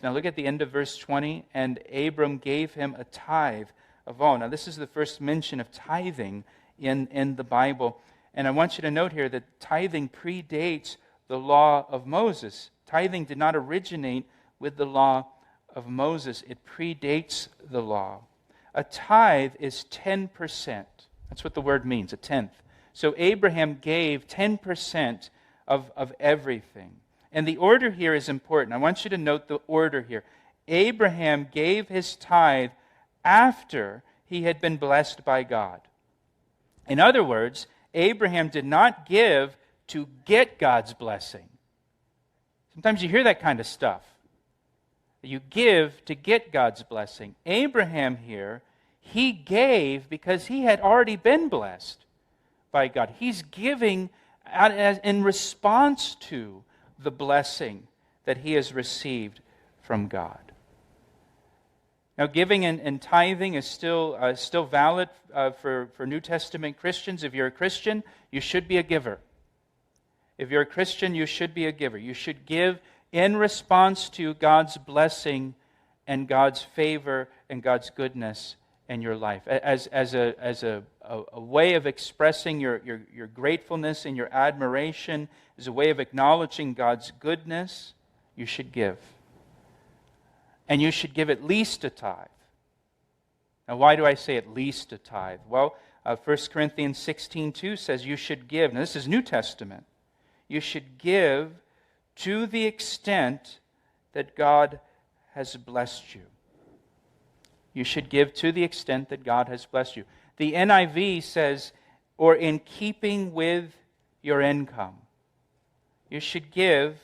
Now look at the end of verse 20. And Abram gave him a tithe of all. Now this is the first mention of tithing in the Bible. And I want you to note here that tithing predates the law of Moses. Tithing did not originate with the law of Moses. It predates the law. A tithe is 10%. That's what the word means, a tenth. So Abraham gave 10% of everything. And the order here is important. I want you to note the order here. Abraham gave his tithe after he had been blessed by God. In other words, Abraham did not give to get God's blessing. Sometimes you hear that kind of stuff. You give to get God's blessing. Abraham here, he gave because he had already been blessed by God. He's giving in response to the blessing that he has received from God. Now, giving and tithing is still valid for New Testament Christians. If you're a Christian, you should be a giver. If you're a Christian, you should be a giver. You should give in response to God's blessing and God's favor and God's goodness in your life. As a way of expressing your gratefulness and your admiration, as a way of acknowledging God's goodness, you should give. And you should give at least a tithe. Now, why do I say at least a tithe? Well, 1 Corinthians 16:2 says you should give. Now, this is New Testament. You should give to the extent that God has blessed you. You should give to the extent that God has blessed you. The NIV says, or in keeping with your income. You should give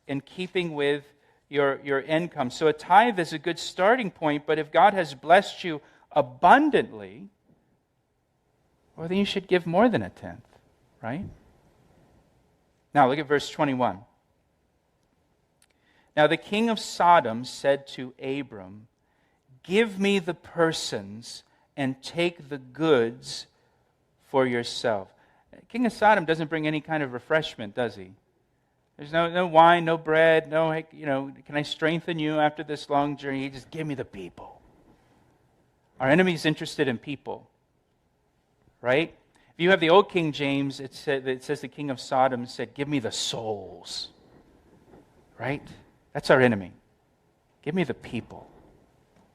in keeping with your income. So a tithe is a good starting point, but if God has blessed you abundantly, well, then you should give more than a tenth, right? Now look at verse 21. Now the king of Sodom said to Abram, "Give me the persons and take the goods for yourself." King of Sodom doesn't bring any kind of refreshment, does he? There's no wine, no bread, can I strengthen you after this long journey? He just, give me the people. Our enemy's interested in people, right? If you have the old King James, it says the king of Sodom said, "Give me the souls," right? That's our enemy. Give me the people.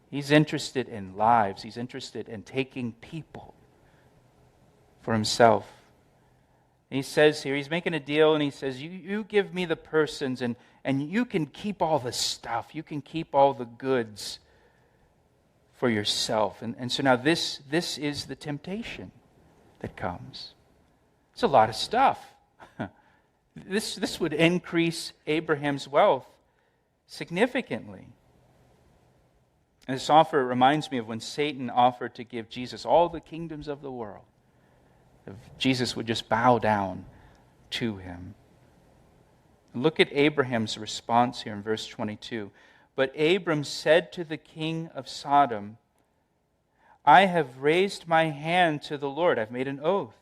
He's interested in lives. He's interested in taking people for himself. And he says here, he's making a deal, and he says, you give me the persons, and you can keep all the stuff. You can keep all the goods for yourself. And so now this is the temptation that comes. It's a lot of stuff. This would increase Abraham's wealth significantly. And this offer reminds me of when Satan offered to give Jesus all the kingdoms of the world. If Jesus would just bow down to him. Look at Abraham's response here in verse 22. But Abram said to the king of Sodom, "I have raised my hand to the Lord." I've made an oath.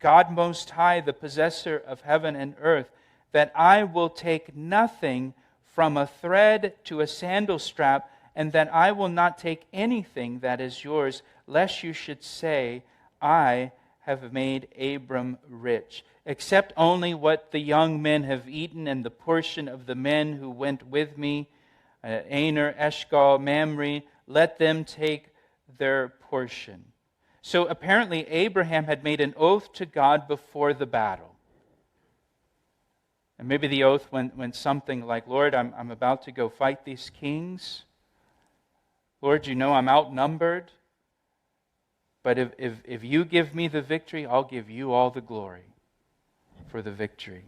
"God Most High, the possessor of heaven and earth, that I will take nothing from a thread to a sandal strap, and that I will not take anything that is yours, lest you should say, I have made Abram rich, except only what the young men have eaten, and the portion of the men who went with me, Aner, Eshcol, Mamre, let them take their portion." So apparently Abraham had made an oath to God before the battle. And maybe the oath went something like, "Lord, I'm about to go fight these kings. Lord, you know I'm outnumbered. But if you give me the victory, I'll give you all the glory for the victory."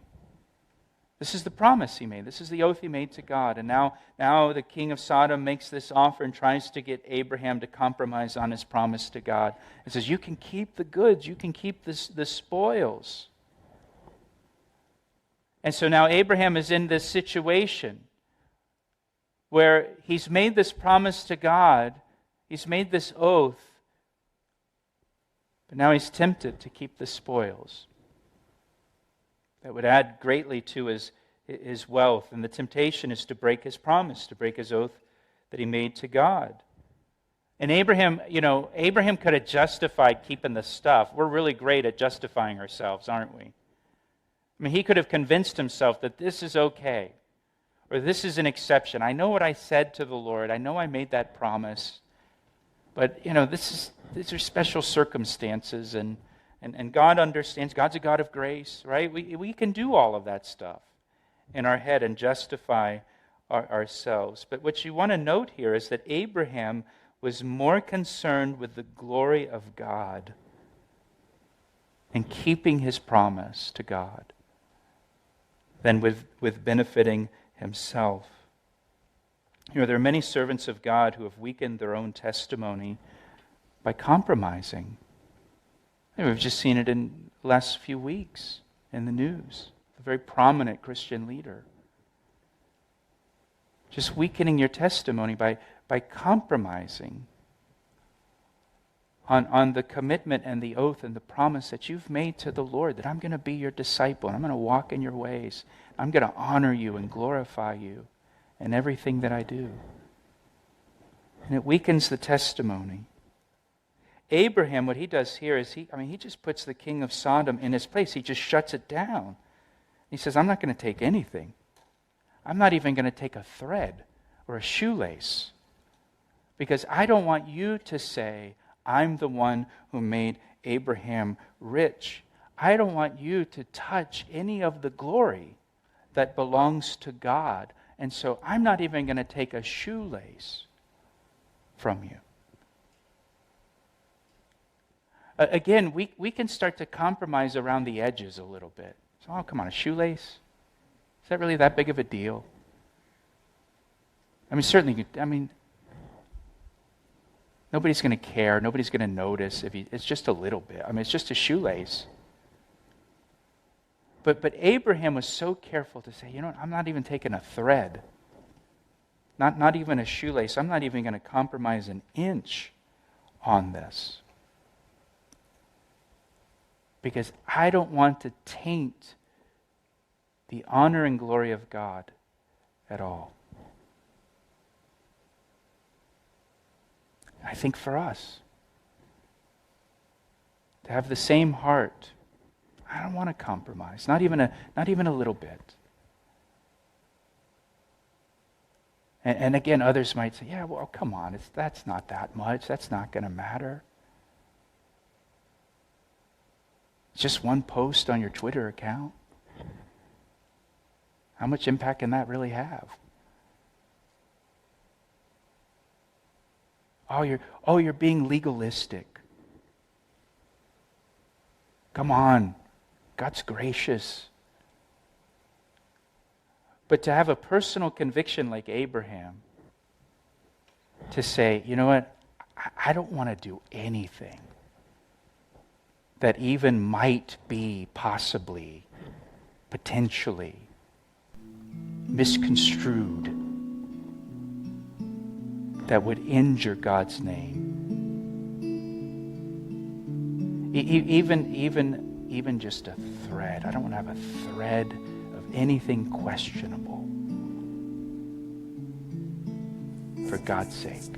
This is the promise he made. This is the oath he made to God. And now the king of Sodom makes this offer and tries to get Abraham to compromise on his promise to God. He says, "You can keep the goods. You can keep the spoils." And so now Abraham is in this situation where he's made this promise to God. He's made this oath. But now he's tempted to keep the spoils. That would add greatly to his his wealth, and the temptation is to break his promise, to break his oath that he made to God. And Abraham could have justified keeping the stuff. We're really great at justifying ourselves, aren't we? I mean, he could have convinced himself that this is okay, or this is an exception. I know what I said to the Lord. I know I made that promise. But, these are special circumstances, and God understands. God's a God of grace, right? We can do all of that stuff in our head and justify ourselves. But what you want to note here is that Abraham was more concerned with the glory of God and keeping his promise to God than with benefiting himself. There are many servants of God who have weakened their own testimony by compromising. We've just seen it in the last few weeks in the news. A very prominent Christian leader. Just weakening your testimony by compromising on the commitment and the oath and the promise that you've made to the Lord, that I'm going to be your disciple, and I'm going to walk in your ways. I'm going to honor you and glorify you in everything that I do. And it weakens the testimony. Abraham, what he does here is he just puts the king of Sodom in his place. He just shuts it down. He says, I'm not going to take anything. I'm not even going to take a thread or a shoelace, because I don't want you to say, I'm the one who made Abraham rich. I don't want you to touch any of the glory that belongs to God. And so I'm not even going to take a shoelace from you. Again, we can start to compromise around the edges a little bit. So, oh, come on, a shoelace? Is that really that big of a deal? Certainly, nobody's going to care. Nobody's going to notice if it's just a little bit. It's just a shoelace. But Abraham was so careful to say, I'm not even taking a thread. Not even a shoelace. I'm not even going to compromise an inch on this. Because I don't want to taint the honor and glory of God at all. I think for us, to have the same heart, I don't want to compromise, not even a little bit. And again, others might say, yeah, well, come on, that's not that much. That's not going to matter. It's just one post on your Twitter account. How much impact can that really have? Oh, you're being legalistic. Come on. God's gracious. But to have a personal conviction like Abraham, to say, you know what, I don't want to do anything that even might be possibly, potentially misconstrued, that would injure God's name. Even just a thread. I don't want to have a thread of anything questionable. For God's sake.